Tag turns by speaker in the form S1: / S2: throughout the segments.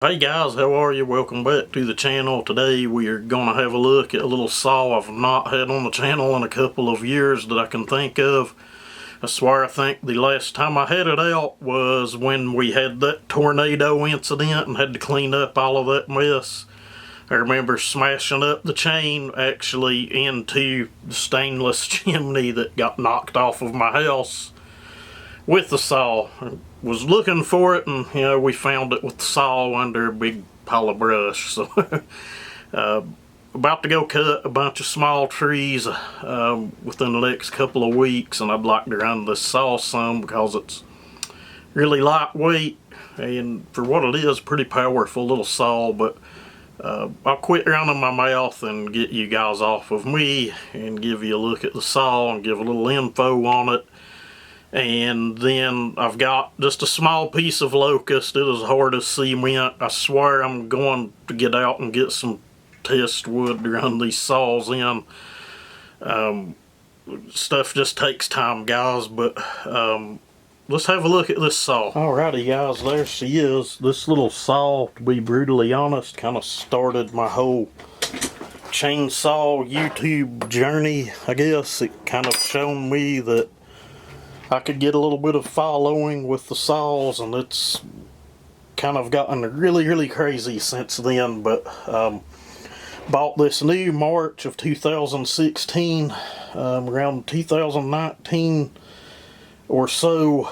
S1: Hey guys, how are you? Welcome back to the channel. Today we are going to have a look at a little saw I've not had on the channel in a couple of years that I can think of. I swear I think the last time I had it out was when we had that tornado incident and had to clean up all of that mess. I remember smashing up the chain actually into the stainless chimney that got knocked off of my house with the saw. I was looking for it, and we found it with the saw under a big pile of brush. So about to go cut a bunch of small trees within the next couple of weeks, and I'd like to run this saw some because it's really lightweight and for what it is, pretty powerful little saw. But I'll quit running my mouth and get you guys off of me and give you a look at the saw and give a little info on it. And then I've got just a small piece of locust. It is hard as cement. I swear I'm going to get out and get some test wood to run these saws in. Stuff just takes time, guys, but let's have a look at this saw. Alrighty guys, there she is. This little saw, to be brutally honest, kind of started my whole chainsaw YouTube journey, I guess. It kind of shown me that I could get a little bit of following with the saws, and it's kind of gotten really crazy since then. But bought this new March of 2016, around 2019 or so.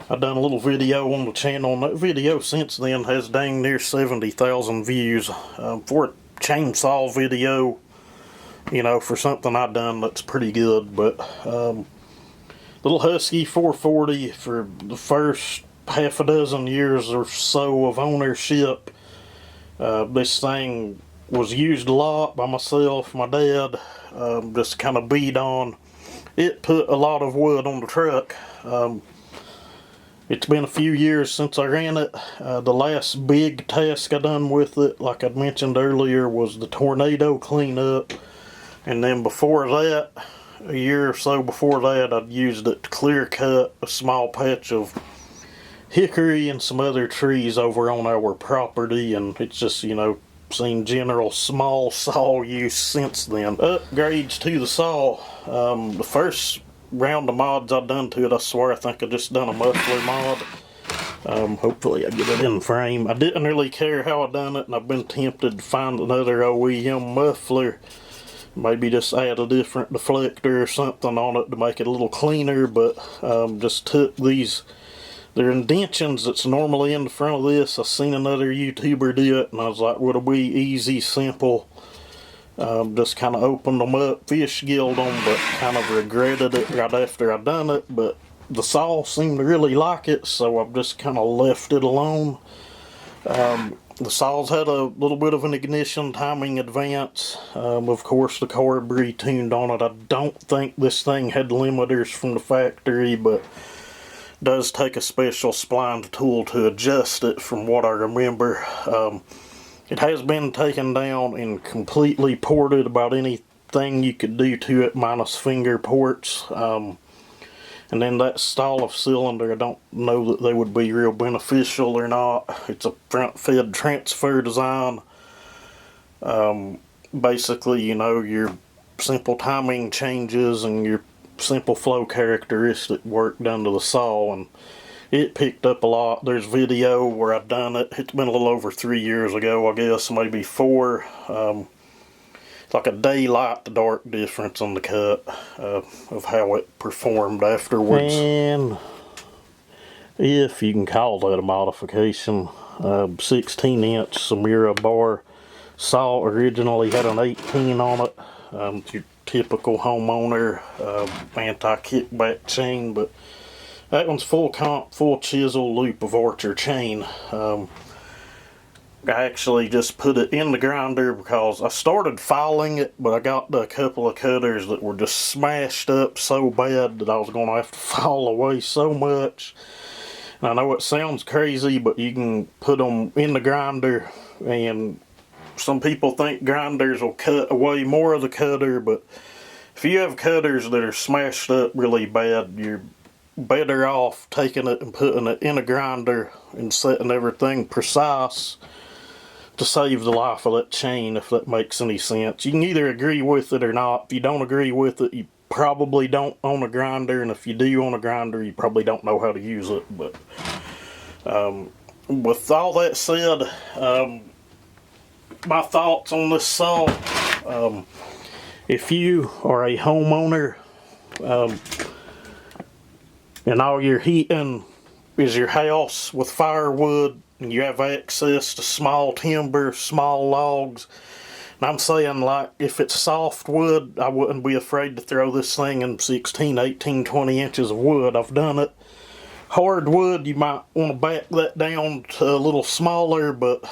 S1: I've done a little video on the channel, and that video since then has dang near 70,000 views. For a chainsaw video, for something I've done, that's pretty good. But little Husky 440, for the first half a dozen years or so of ownership, this thing was used a lot by myself, my dad, just kind of beat on. It put a lot of wood on the truck. It's been a few years since I ran it. The last big task I done with it, like I'd mentioned earlier, was the tornado cleanup. And then before that, a year or so before that, I'd used it to clear cut a small patch of hickory and some other trees over on our property. And it's just, seen general small saw use since then. Upgrades to the saw. The first round of mods I've done to it, I swear I think I just done a muffler mod. Hopefully I get it in frame. I didn't really care how I done it, and I've been tempted to find another OEM muffler. Maybe just add a different deflector or something on it to make it a little cleaner, but just took these, they're indentions that's normally in the front of this. I seen another YouTuber do it, and I was like, would it be easy, simple? Just kind of opened them up, fish gilled them, but kind of regretted it right after I done it. But the saw seemed to really like it, so I've just kind of left it alone. The saws had a little bit of an ignition timing advance. Of course, the carb retuned on it. I don't think this thing had limiters from the factory, but does take a special splined tool to adjust it from what I remember. It has been taken down and completely ported about anything you could do to it minus finger ports. And then that style of cylinder, I don't know that they would be real beneficial or not. It's a front-fed transfer design. Basically, your simple timing changes and your simple flow characteristic work done to the saw, and it picked up a lot. There's video where I've done it. It's been a little over 3 years ago, I guess, maybe 4. It's like a daylight to dark difference on the cut of how it performed afterwards. And if you can call that a modification, 16-inch Samira bar saw originally had an 18 on it. It's your typical homeowner anti-kickback chain, but that one's full comp, full chisel loop of Archer chain. I actually just put it in the grinder because I started filing it, but I got a couple of cutters that were just smashed up so bad that I was going to have to file away so much. And I know it sounds crazy, but you can put them in the grinder, and some people think grinders will cut away more of the cutter, but if you have cutters that are smashed up really bad, you're better off taking it and putting it in a grinder and setting everything precise to save the life of that chain, if that makes any sense. You can either agree with it or not. If you don't agree with it, you probably don't own a grinder, and if you do own a grinder, you probably don't know how to use it. But with all that said, my thoughts on this saw. If you are a homeowner and all your heating is your house with firewood, and you have access to small timber, small logs, and I'm saying, like, if it's soft wood, I wouldn't be afraid to throw this thing in 16, 18, 20 inches of wood. I've done it. Hardwood, you might want to back that down to a little smaller, but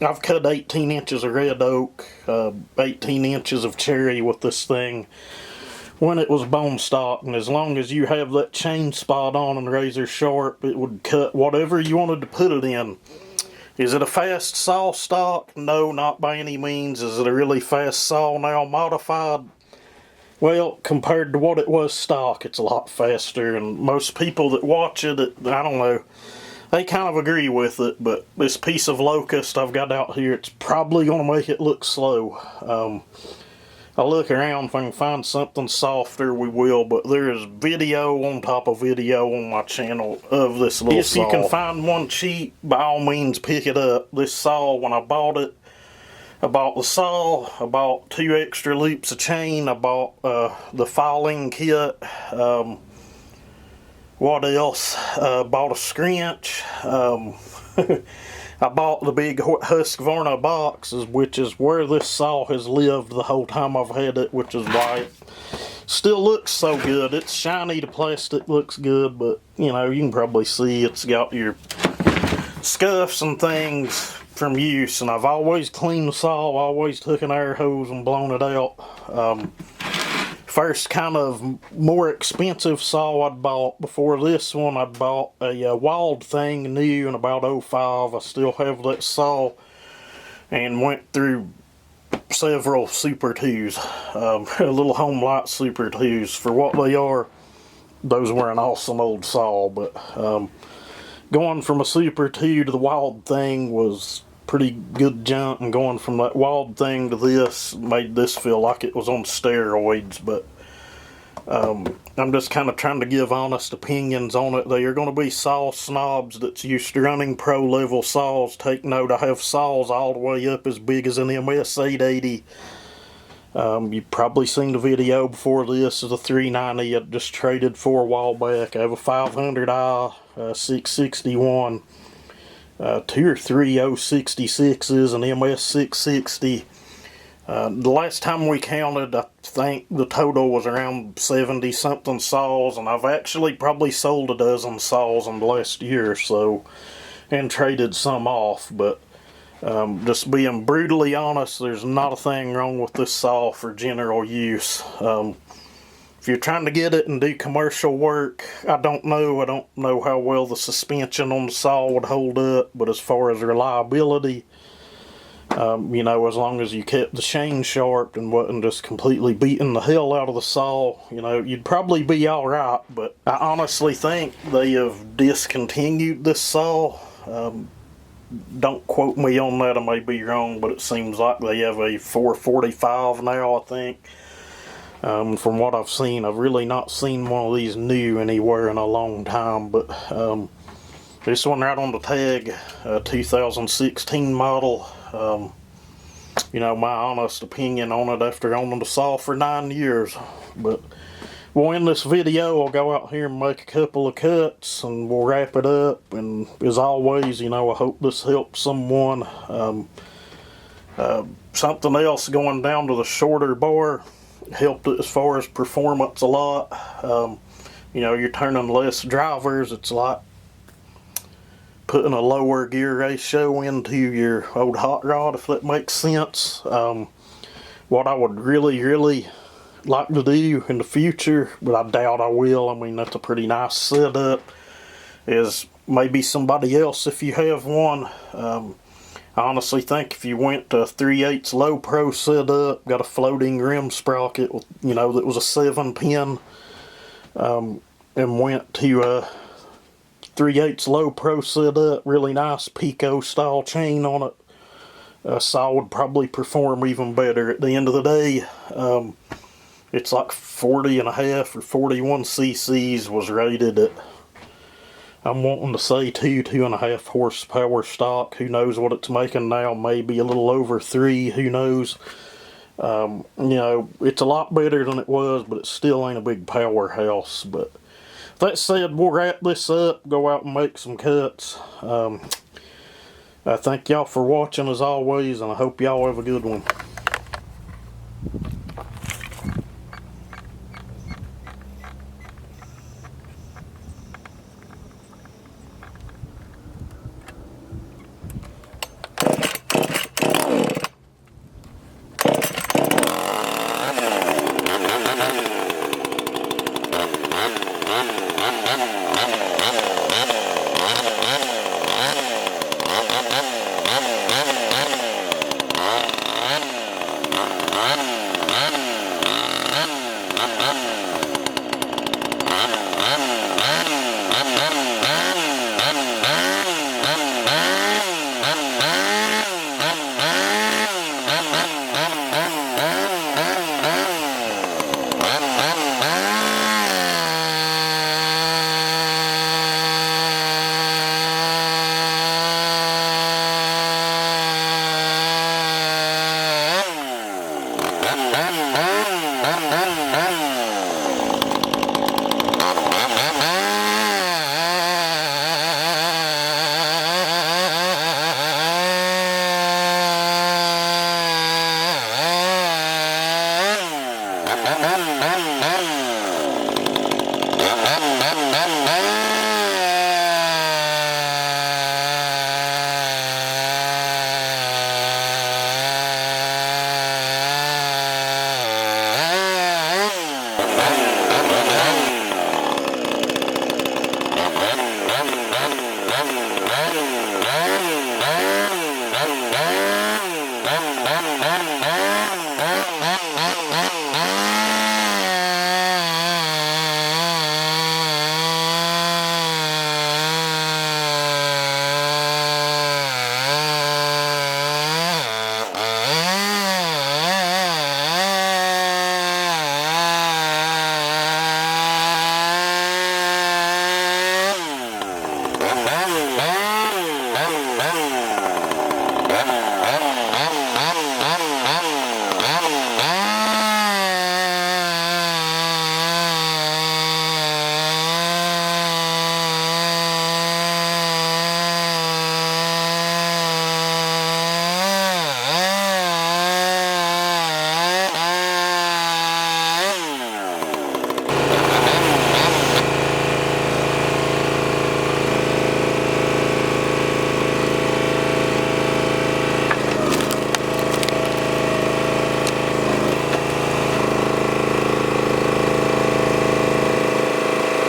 S1: I've cut 18 inches of red oak, 18 inches of cherry with this thing when it was bone stock, and as long as you have that chain spot on and razor sharp, it would cut whatever you wanted to put it in. Is it a fast saw stock? No, not by any means. Is it a really fast saw now modified? Well, compared to what it was stock, it's a lot faster, and most people that watch it, I don't know, they kind of agree with it, but this piece of locust I've got out here, it's probably going to make it look slow. I'll look around. If I can find something softer, we will, but there is video on top of video on my channel of this little saw. If you can find one cheap, by all means pick it up. This saw, when I bought it, I bought the saw, I bought 2 extra loops of chain, I bought the filing kit, what else? Bought a scrunch. I bought the big Husqvarna boxes, which is where this saw has lived the whole time I've had it, which is why it still looks so good. It's shiny, the plastic looks good, but you know, you can probably see it's got your scuffs and things from use, and I've always cleaned the saw, always took an air hose and blown it out. First kind of more expensive saw I'd bought before this one, I'd bought a Wild Thing new in about '05. I still have that saw, and went through several Super 2s, little home light Super 2s. For what they are, those were an awesome old saw, but going from a Super 2 to the Wild Thing was pretty good jump, and going from that Wild Thing to this made this feel like it was on steroids. But I'm just kind of trying to give honest opinions on it. They are going to be saw snobs that's used to running pro level saws. Take note, I have saws all the way up as big as an MS 880. You've probably seen the video before this. Is a 390 I just traded for a while back. I have a 500i 661. 2 or 3 066s, an MS 660. The last time we counted, I think the total was around 70 something saws, and I've actually probably sold a dozen saws in the last year or so and traded some off. But just being brutally honest, there's not a thing wrong with this saw for general use. If you're trying to get it and do commercial work, I don't know how well the suspension on the saw would hold up, but as far as reliability, you know, as long as you kept the chain sharp and wasn't just completely beating the hell out of the saw, you know, you'd probably be alright. But I honestly think they have discontinued this saw. Don't quote me on that, I may be wrong, but it seems like they have a 445 now, I think. From what I've seen, I've really not seen one of these new anywhere in a long time, but this one right on the tag, 2016 model. You know, my honest opinion on it after owning the saw for 9 years. But we'll end this video. I'll go out here and make a couple of cuts, and we'll wrap it up. And as always, you know, I hope this helps someone. Something else, going down to the shorter bar helped it as far as performance a lot. You know, you're turning less drivers. It's like putting a lower gear ratio into your old hot rod, if that makes sense. What I would really like to do in the future, but I doubt I will, I mean, that's a pretty nice setup, is maybe somebody else, if you have one, I honestly think if you went to a 3/8 low pro setup, got a floating rim sprocket, you know, that was a 7-pin, and went to 3/8 low pro setup, really nice Pico style chain on it. Saw would probably perform even better. At the end of the day, it's like 40.5 or 41 cc's was rated at, I'm wanting to say 2.5 horsepower stock. Who knows what it's making now? Maybe a little over 3. Who knows? You know, it's a lot better than it was, but it still ain't a big powerhouse. But that said, we'll wrap this up, go out and make some cuts. I thank y'all for watching as always, and I hope y'all have a good one.